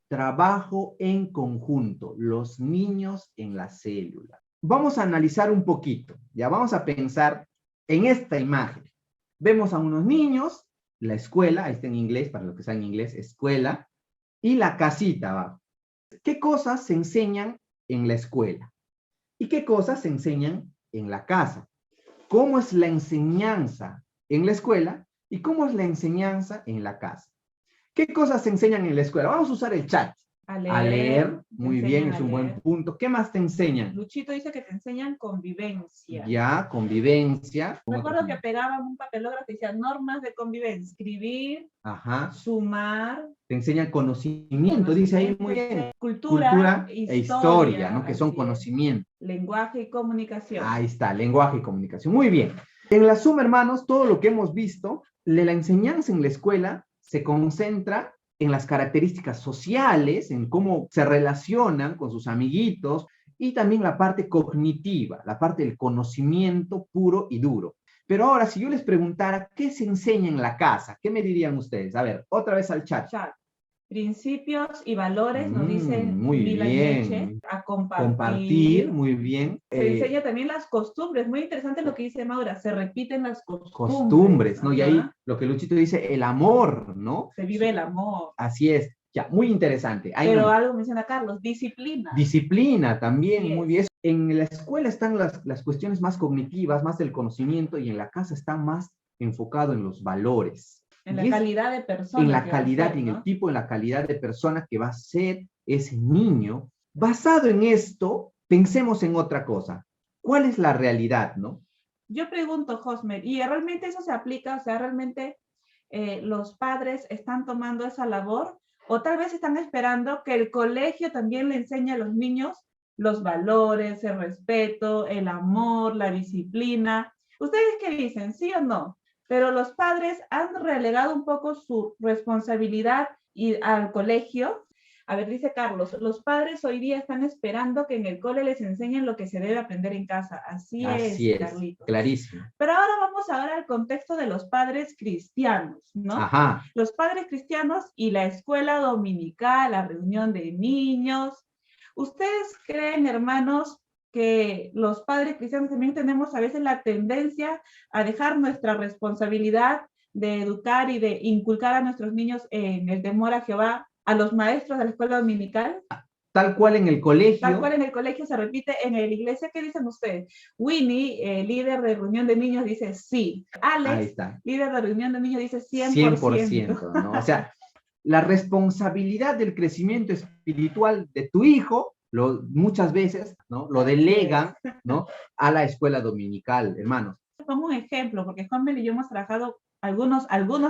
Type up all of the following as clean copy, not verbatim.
trabajo en conjunto, los niños en la célula. Vamos a analizar un poquito, ya vamos a pensar en esta imagen. Vemos a unos niños, la escuela, ahí está en inglés, para los que saben inglés, escuela, y la casita abajo. ¿Qué cosas se enseñan en la escuela? ¿Y qué cosas se enseñan en la casa? ¿Cómo es la enseñanza en la escuela y cómo es la enseñanza en la casa? ¿Qué cosas se enseñan en la escuela? Vamos a usar el chat. A leer, muy bien, es un buen punto. ¿Qué más te enseñan? Luchito dice que te enseñan convivencia. Ya, convivencia. Recuerdo que pegaban un papelógrafo y decían normas de convivencia. Escribir, ajá, sumar. Te enseñan conocimiento, dice ahí muy bien. Cultura e historia, ¿no? Que son conocimientos. Lenguaje y comunicación. Ahí está, lenguaje y comunicación. Muy bien. En la suma, hermanos, todo lo que hemos visto, la enseñanza en la escuela se concentra en las características sociales, en cómo se relacionan con sus amiguitos, y también la parte cognitiva, la parte del conocimiento puro y duro. Pero ahora, si yo les preguntara, ¿qué se enseña en la casa? ¿Qué me dirían ustedes? A ver, otra vez al chat. Principios y valores, nos dicen muy bien. Nietzsche, a compartir. Muy bien. Se enseña también las costumbres, muy interesante lo que dice Maura, se repiten las costumbres, ¿no? Y ahí lo que Luchito dice, el amor, ¿no? Se vive el amor. Así es, ya, muy interesante. Ahí pero algo menciona Carlos, disciplina. Disciplina también, muy bien. En la escuela están las cuestiones más cognitivas, más del conocimiento, y en la casa está más enfocado en los valores. En la calidad de persona. En la calidad, en el tipo, en la calidad de persona que va a ser ese niño. Basado en esto, pensemos en otra cosa. ¿Cuál es la realidad, no? Yo pregunto, Josmer, ¿y realmente eso se aplica? O sea, ¿realmente los padres están tomando esa labor? ¿O tal vez están esperando que el colegio también le enseñe a los niños los valores, el respeto, el amor, la disciplina? ¿Ustedes qué dicen? ¿Sí o no? Pero los padres han relegado un poco su responsabilidad al colegio. A ver, dice Carlos, los padres hoy día están esperando que en el cole les enseñen lo que se debe aprender en casa. Así es, Carlitos. Clarísimo. Pero vamos al contexto de los padres cristianos, ¿no? Ajá. Los padres cristianos y la escuela dominical, la reunión de niños. ¿Ustedes creen, hermanos, que los padres cristianos también tenemos a veces la tendencia a dejar nuestra responsabilidad de educar y de inculcar a nuestros niños en el temor a Jehová, a los maestros de la escuela dominical? Tal cual en el colegio. Tal cual en el colegio se repite. En la iglesia, ¿qué dicen ustedes? Winnie, líder de reunión de niños, dice sí. Alex, líder de reunión de niños, dice 100%. 100%, ¿no? O sea, la responsabilidad del crecimiento espiritual de tu hijo, muchas veces, ¿no? Lo delegan, ¿no? A la escuela dominical, hermanos. Pongo un ejemplo, porque Juanmel y yo hemos trabajado algunos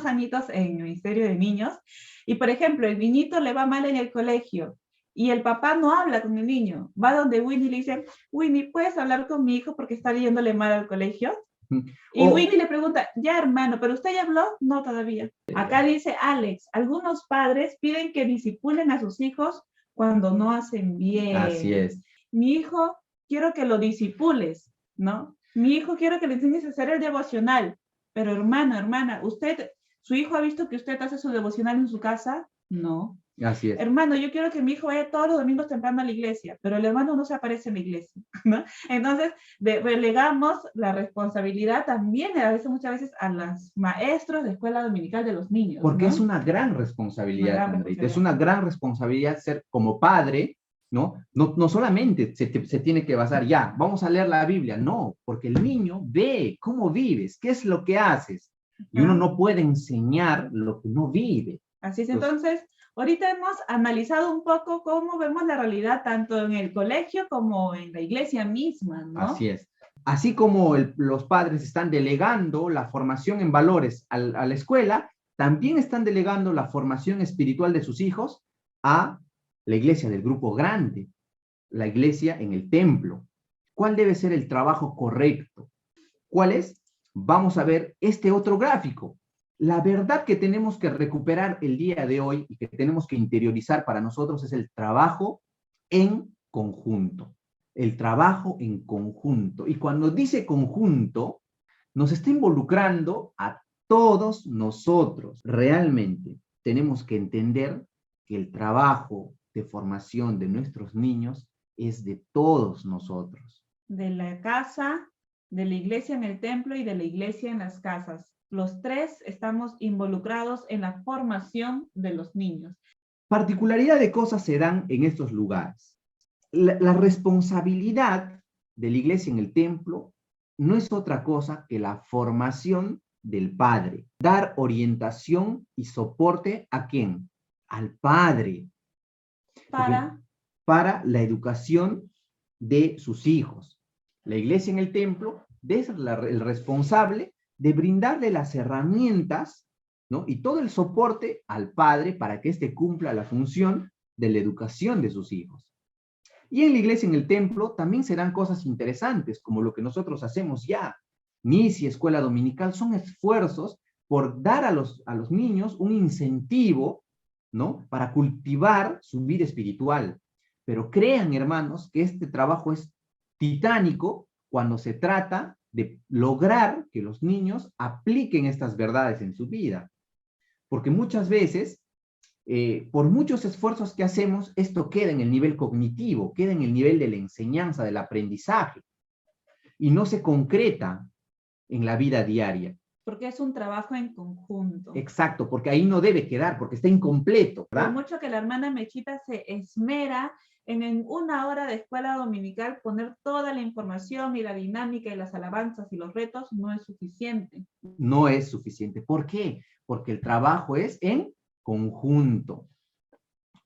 añitos en el Ministerio de Niños, y por ejemplo, el niñito le va mal en el colegio, y el papá no habla con el niño, va donde Winnie y le dice, Winnie, ¿puedes hablar con mi hijo porque está yéndole mal al colegio? Y Winnie le pregunta, ya hermano, ¿pero usted ya habló? No, todavía. Acá dice Alex, algunos padres piden que disipulen a sus hijos cuando no hacen bien. Así es. Mi hijo, quiero que lo disipules, ¿no? Mi hijo, quiero que le enseñes a hacer el devocional. Pero hermana, ¿su hijo ha visto que usted hace su devocional en su casa? No. Así es. Hermano, yo quiero que mi hijo vaya todos los domingos temprano a la iglesia, pero el hermano no se aparece en la iglesia, ¿no? Entonces, relegamos la responsabilidad también muchas veces a los maestros de escuela dominical de los niños. Porque ¿no? Es una gran responsabilidad, Andrita. Es una gran responsabilidad ser como padre, ¿no? No solamente se tiene que basar ya, vamos a leer la Biblia, no, porque el niño ve cómo vives, qué es lo que haces, y uno no puede enseñar lo que no vive. Así es, entonces, ahorita hemos analizado un poco cómo vemos la realidad tanto en el colegio como en la iglesia misma, ¿no? Así es. Así como los padres están delegando la formación en valores a la escuela, también están delegando la formación espiritual de sus hijos a la iglesia del grupo grande, la iglesia en el templo. ¿Cuál debe ser el trabajo correcto? ¿Cuál es? Vamos a ver este otro gráfico. La verdad que tenemos que recuperar el día de hoy y que tenemos que interiorizar para nosotros es el trabajo en conjunto. El trabajo en conjunto. Y cuando dice conjunto, nos está involucrando a todos nosotros. Realmente tenemos que entender que el trabajo de formación de nuestros niños es de todos nosotros. De la casa, de la iglesia en el templo y de la iglesia en las casas. Los tres estamos involucrados en la formación de los niños. Particularidad de cosas se dan en estos lugares. La responsabilidad de la iglesia en el templo no es otra cosa que la formación del padre. Dar orientación y soporte ¿a quién? Al padre. Para la educación de sus hijos. La iglesia en el templo es el responsable de brindarle las herramientas, ¿no? Y todo el soporte al padre para que éste cumpla la función de la educación de sus hijos. Y en la iglesia, en el templo, también se dan cosas interesantes, como lo que nosotros hacemos ya. Misi, escuela dominical, son esfuerzos por dar a los niños un incentivo, ¿no? Para cultivar su vida espiritual. Pero crean, hermanos, que este trabajo es titánico cuando se trata de lograr que los niños apliquen estas verdades en su vida. Porque muchas veces, por muchos esfuerzos que hacemos, esto queda en el nivel cognitivo, queda en el nivel de la enseñanza, del aprendizaje, y no se concreta en la vida diaria. Porque es un trabajo en conjunto. Exacto, porque ahí no debe quedar, porque está incompleto, ¿verdad? Por mucho que la hermana Mechita se esmera en una hora de escuela dominical poner toda la información y la dinámica y las alabanzas y los retos, no es suficiente. No es suficiente. ¿Por qué? Porque el trabajo es en conjunto.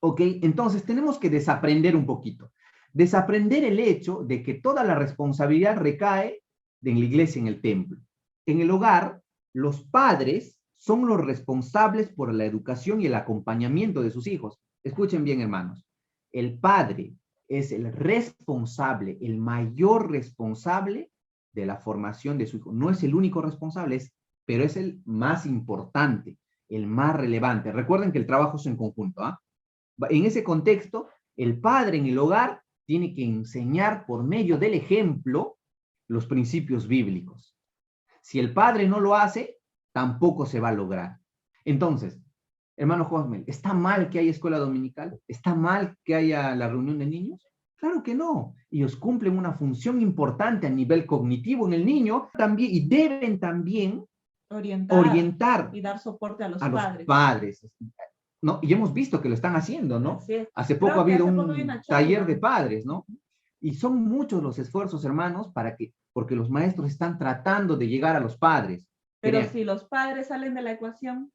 ¿Ok? Entonces tenemos que desaprender un poquito. Desaprender el hecho de que toda la responsabilidad recae en la iglesia, en el templo. En el hogar, los padres son los responsables por la educación y el acompañamiento de sus hijos. Escuchen bien, hermanos. El padre es el responsable, el mayor responsable de la formación de su hijo. No es el único responsable, pero es el más importante, el más relevante. Recuerden que el trabajo es en conjunto, ¿ah? En ese contexto, el padre en el hogar tiene que enseñar por medio del ejemplo los principios bíblicos. Si el padre no lo hace, tampoco se va a lograr. Entonces, hermano Josmel, ¿está mal que haya escuela dominical? ¿Está mal que haya la reunión de niños? Claro que no. Ellos cumplen una función importante a nivel cognitivo en el niño también, y deben también orientar y dar soporte a los padres. ¿No? Y hemos visto que lo están haciendo, ¿no? Hace poco ha habido un taller de padres, ¿no? Y son muchos los esfuerzos, hermanos, porque los maestros están tratando de llegar a los padres. Pero si los padres salen de la ecuación,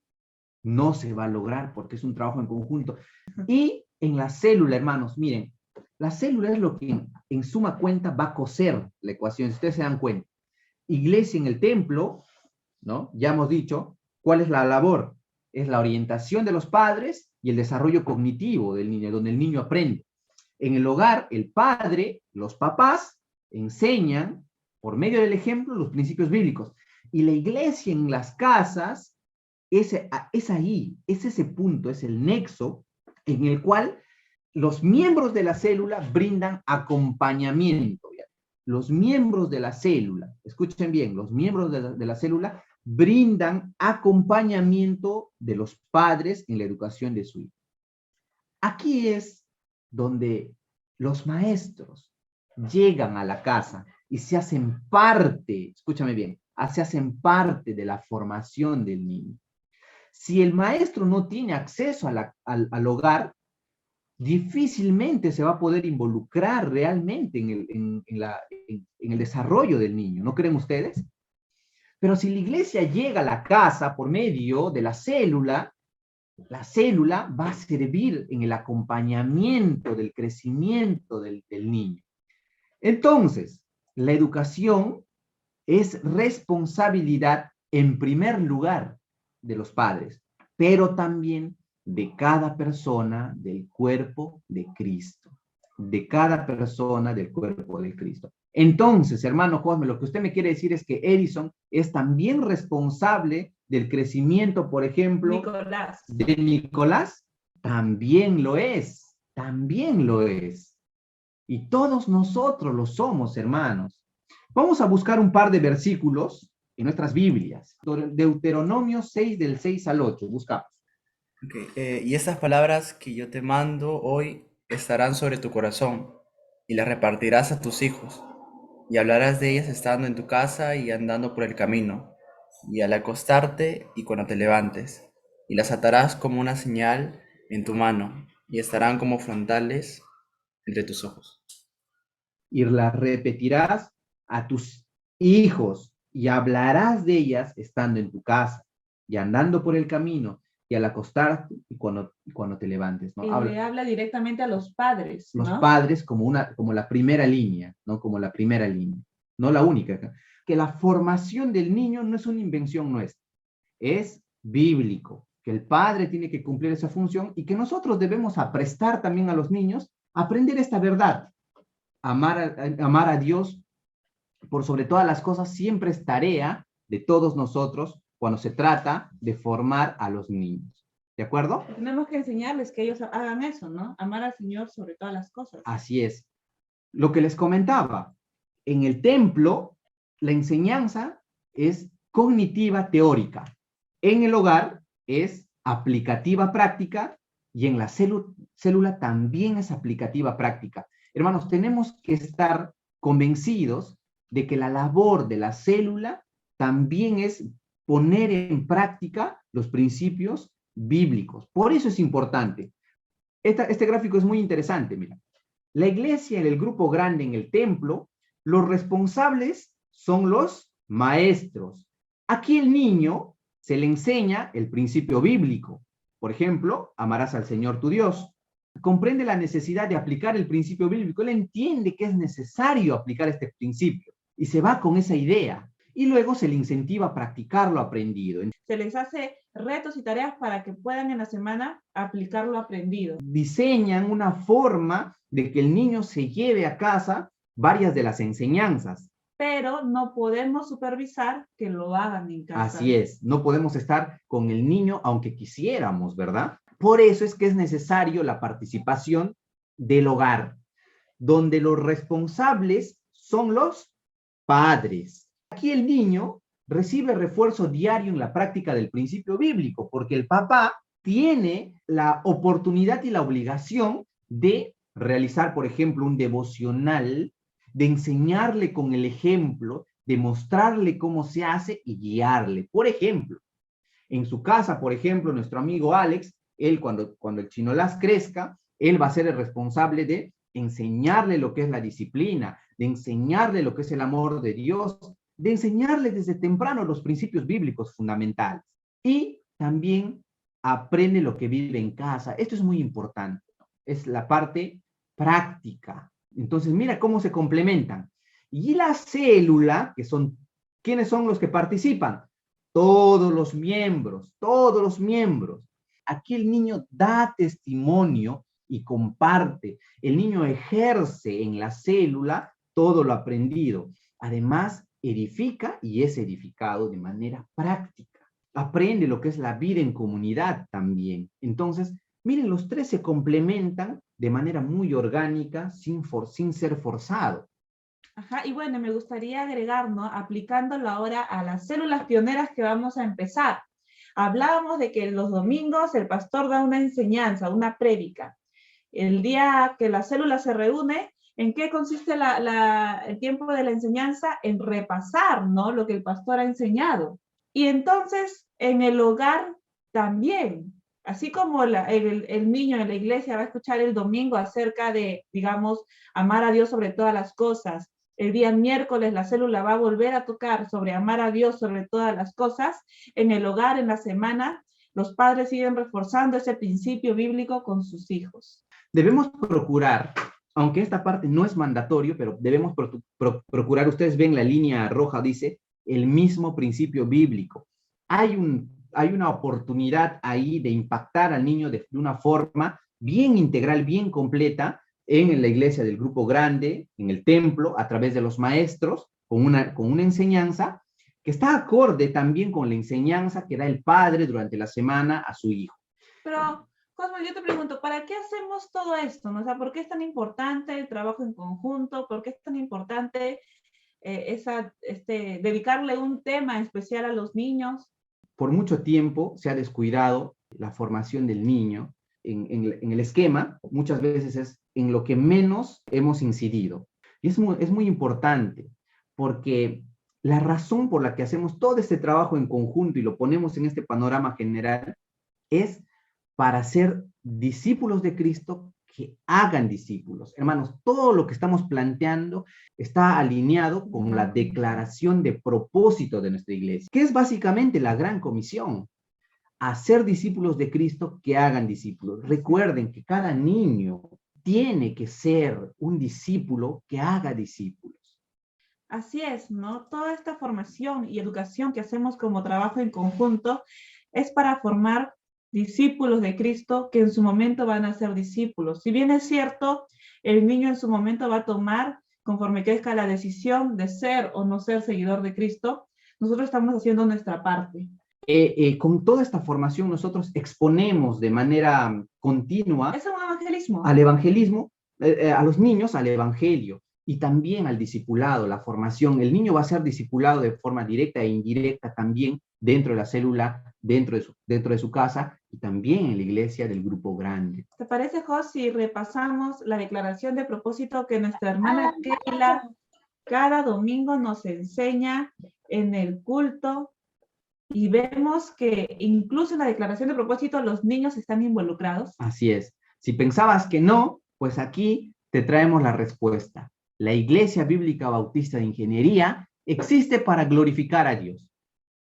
no se va a lograr porque es un trabajo en conjunto. Y en la célula, hermanos, miren, la célula es lo que en suma cuenta va a coser la ecuación, si ustedes se dan cuenta. Iglesia en el templo, ¿no? Ya hemos dicho, ¿cuál es la labor? Es la orientación de los padres y el desarrollo cognitivo del niño, donde el niño aprende. En el hogar, el padre, los papás, enseñan por medio del ejemplo los principios bíblicos. Y la iglesia en las casas es ahí, es ese punto, es el nexo en el cual los miembros de la célula brindan acompañamiento. ¿Ya? Los miembros de la célula, escuchen bien, los miembros de la célula brindan acompañamiento de los padres en la educación de su hijo. Aquí es donde los maestros llegan a la casa y se hacen parte, escúchame bien, se hacen parte de la formación del niño. Si el maestro no tiene acceso al hogar, difícilmente se va a poder involucrar realmente en el desarrollo del niño, ¿no creen ustedes? Pero si la iglesia llega a la casa por medio de la célula va a servir en el acompañamiento del crecimiento del niño. Entonces, la educación es responsabilidad en primer lugar de los padres, pero también de cada persona del cuerpo de Cristo. De cada persona del cuerpo de Cristo. Entonces, hermano Cosme, lo que usted me quiere decir es que Edison es también responsable del crecimiento, por ejemplo, de Nicolás. También lo es, también lo es. Y todos nosotros lo somos, hermanos. Vamos a buscar un par de versículos en nuestras Biblias. Deuteronomio 6, del 6 al 8, buscamos. Ok, y estas palabras que yo te mando hoy estarán sobre tu corazón y las repartirás a tus hijos y hablarás de ellas estando en tu casa y andando por el camino y al acostarte y cuando te levantes y las atarás como una señal en tu mano y estarán como frontales entre tus ojos. Y las repetirás a tus hijos y hablarás de ellas estando en tu casa y andando por el camino y al acostarte y cuando te levantes, ¿no? Le habla directamente a los padres, Los ¿no? padres como la primera línea, ¿no? Como la primera línea, no la única. Que la formación del niño no es una invención nuestra, es bíblico, que el padre tiene que cumplir esa función y que nosotros debemos aprestar también a los niños a aprender esta verdad. Amar a Dios por sobre todas las cosas siempre es tarea de todos nosotros cuando se trata de formar a los niños. ¿De acuerdo? Tenemos que enseñarles que ellos hagan eso, ¿no? Amar al Señor sobre todas las cosas. Así es. Lo que les comentaba, en el templo la enseñanza es cognitiva teórica, en el hogar es aplicativa práctica y en la célula también es aplicativa práctica. Hermanos, tenemos que estar convencidos de que la labor de la célula también es poner en práctica los principios bíblicos. Por eso es importante. Este gráfico es muy interesante, mira. La iglesia en el grupo grande en el templo, los responsables son los maestros. Aquí el niño se le enseña el principio bíblico. Por ejemplo, amarás al Señor tu Dios. Comprende la necesidad de aplicar el principio bíblico. Él entiende que es necesario aplicar este principio y se va con esa idea. Y luego se le incentiva a practicar lo aprendido. Se les hace retos y tareas para que puedan en la semana aplicar lo aprendido. Diseñan una forma de que el niño se lleve a casa varias de las enseñanzas. Pero no podemos supervisar que lo hagan en casa. Así es, no podemos estar con el niño aunque quisiéramos, ¿verdad? Por eso es que es necesario la participación del hogar, donde los responsables son los padres. Aquí el niño recibe refuerzo diario en la práctica del principio bíblico, porque el papá tiene la oportunidad y la obligación de realizar, por ejemplo, un devocional, de enseñarle con el ejemplo, de mostrarle cómo se hace y guiarle. Por ejemplo, en su casa, por ejemplo, nuestro amigo Alex, él cuando el Chinolas crezca, él va a ser el responsable de enseñarle lo que es la disciplina, de enseñarle lo que es el amor de Dios, de enseñarle desde temprano los principios bíblicos fundamentales. Y también aprende lo que vive en casa. Esto es muy importante, ¿no? Es la parte práctica. Entonces, mira cómo se complementan. Y la célula, que son, ¿quiénes son los que participan? Todos los miembros, todos los miembros. Aquí el niño da testimonio y comparte. El niño ejerce en la célula todo lo aprendido. Además, edifica y es edificado de manera práctica. Aprende lo que es la vida en comunidad también. Entonces, miren, los tres se complementan de manera muy orgánica, sin ser forzado. Ajá, y bueno, me gustaría agregar, ¿no? Aplicándolo ahora a las células pioneras que vamos a empezar. Hablábamos de que los domingos el pastor da una enseñanza, una prédica. El día que la célula se reúne, ¿en qué consiste el tiempo de la enseñanza? En repasar, ¿no? Lo que el pastor ha enseñado. Y entonces, en el hogar también, así como el niño en la iglesia va a escuchar el domingo acerca de, digamos, amar a Dios sobre todas las cosas. El día miércoles la célula va a volver a tocar sobre amar a Dios sobre todas las cosas. En el hogar, en la semana, los padres siguen reforzando ese principio bíblico con sus hijos. Debemos procurar, aunque esta parte no es mandatorio, pero debemos procurar, ustedes ven la línea roja, dice, el mismo principio bíblico. Hay una oportunidad ahí de impactar al niño de una forma bien integral, bien completa, en la iglesia del grupo grande, en el templo, a través de los maestros, con una enseñanza que está acorde también con la enseñanza que da el padre durante la semana a su hijo. Pero, Cosmo, yo te pregunto, ¿para qué hacemos todo esto? ¿No? O sea, ¿por qué es tan importante el trabajo en conjunto? ¿Por qué es tan importante dedicarle un tema especial a los niños? Por mucho tiempo se ha descuidado la formación del niño, en el esquema, muchas veces es en lo que menos hemos incidido. Y es muy importante, porque la razón por la que hacemos todo este trabajo en conjunto y lo ponemos en este panorama general es para ser discípulos de Cristo que hagan discípulos. Hermanos, todo lo que estamos planteando está alineado con la declaración de propósito de nuestra iglesia, que es básicamente la gran comisión: hacer discípulos de Cristo que hagan discípulos. Recuerden que cada niño tiene que ser un discípulo que haga discípulos. Así es, ¿no? Toda esta formación y educación que hacemos como trabajo en conjunto es para formar discípulos de Cristo que en su momento van a ser discípulos. Si bien es cierto, el niño en su momento va a tomar, conforme crezca, la decisión de ser o no ser seguidor de Cristo, nosotros estamos haciendo nuestra parte. Con toda esta formación nosotros exponemos de manera continua Es un evangelismo. Al evangelismo, a los niños al evangelio y también al discipulado, la formación. El niño va a ser discipulado de forma directa e indirecta también dentro de la célula, dentro de su casa y también en la iglesia del grupo grande. ¿Te parece, Jos, si repasamos la declaración de propósito que nuestra hermana Keila cada domingo nos enseña en el culto? Y vemos que incluso en la declaración de propósito los niños están involucrados. Así es. Si pensabas que no, pues aquí te traemos la respuesta. La Iglesia Bíblica Bautista de Ingeniería existe para glorificar a Dios,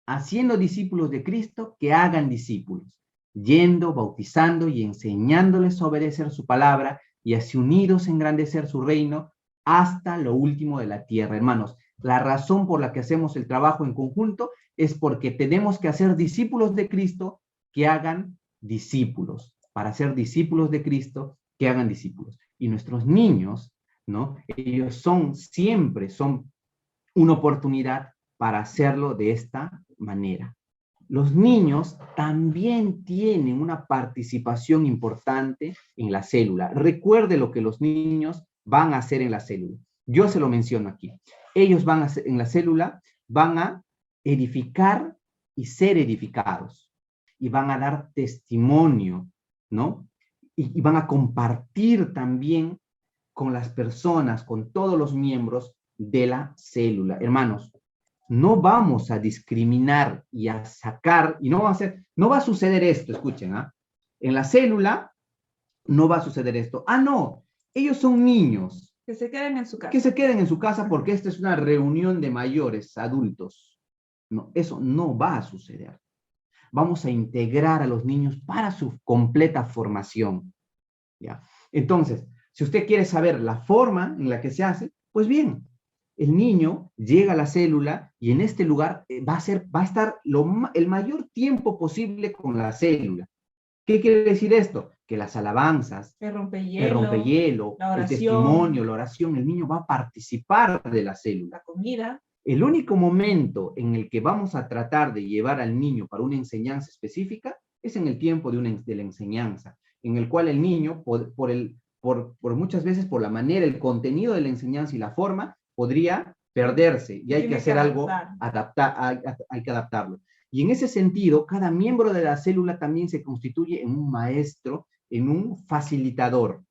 haciendo discípulos de Cristo que hagan discípulos, yendo, bautizando y enseñándoles a obedecer su palabra y así unidos engrandecer su reino hasta lo último de la tierra. Hermanos, la razón por la que hacemos el trabajo en conjunto es porque tenemos que hacer discípulos de Cristo que hagan discípulos, para ser discípulos de Cristo que hagan discípulos. Y nuestros niños, ¿no? Ellos siempre son una oportunidad para hacerlo de esta manera. Los niños también tienen una participación importante en la célula. Recuerde lo que los niños van a hacer en la célula. Yo se lo menciono aquí. Ellos van a hacer, en la célula, van a edificar y ser edificados. Y van a dar testimonio, ¿no? Y van a compartir también con las personas, con todos los miembros de la célula. Hermanos, no vamos a discriminar y a sacar, y no va a suceder esto, escuchen, ¿ah? En la célula no va a suceder esto. Ah, no, ellos son niños. Que se queden en su casa. Que se queden en su casa porque esta es una reunión de mayores, adultos. No, eso no va a suceder. Vamos a integrar a los niños para su completa formación, ¿ya? Entonces, si usted quiere saber la forma en la que se hace, pues bien, el niño llega a la célula y en este lugar va a estar el mayor tiempo posible con la célula. ¿Qué quiere decir esto? Que las alabanzas, el rompehielo, el testimonio, la oración, el niño va a participar de la célula. La comida. El único momento en el que vamos a tratar de llevar al niño para una enseñanza específica es en el tiempo de la enseñanza, en el cual el niño, por muchas veces, por la manera, el contenido de la enseñanza y la forma, podría perderse y hay que hacer algo, hay que adaptarlo. Y en ese sentido, cada miembro de la célula también se constituye en un maestro, en un facilitador.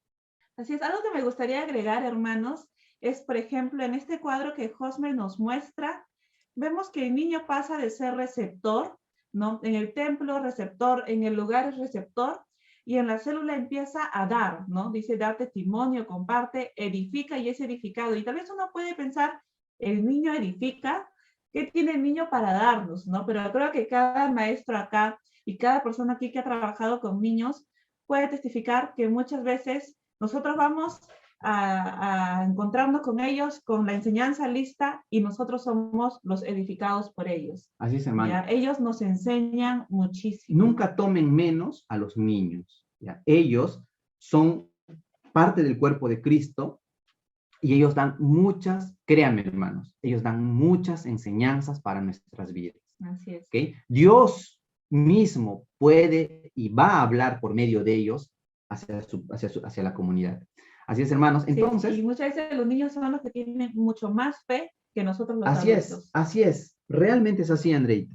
Así es. Algo que me gustaría agregar, hermanos, es, por ejemplo, en este cuadro que Josmer nos muestra, vemos que el niño pasa de ser receptor, ¿no? En el templo, receptor, en el lugar es receptor, y en la célula empieza a dar, ¿no? Dice, da testimonio, comparte, edifica y es edificado. Y tal vez uno puede pensar, el niño edifica, ¿qué tiene el niño para darnos, no? Pero creo que cada maestro acá y cada persona aquí que ha trabajado con niños puede testificar que muchas veces nosotros vamos a encontrarnos con ellos con la enseñanza lista y nosotros somos los edificados por ellos. Así es, hermano. ¿Ya? Ellos nos enseñan muchísimo. Nunca tomen menos a los niños, ¿ya? Ellos son parte del cuerpo de Cristo y ellos dan muchas, créanme, hermanos, ellos dan muchas enseñanzas para nuestras vidas. Así es. ¿Okay? Dios mismo puede y va a hablar por medio de ellos hacia la comunidad. Así es, hermanos. Entonces, sí, y muchas veces los niños son los que tienen mucho más fe que nosotros los adultos. Así es. Realmente es así, Andreita.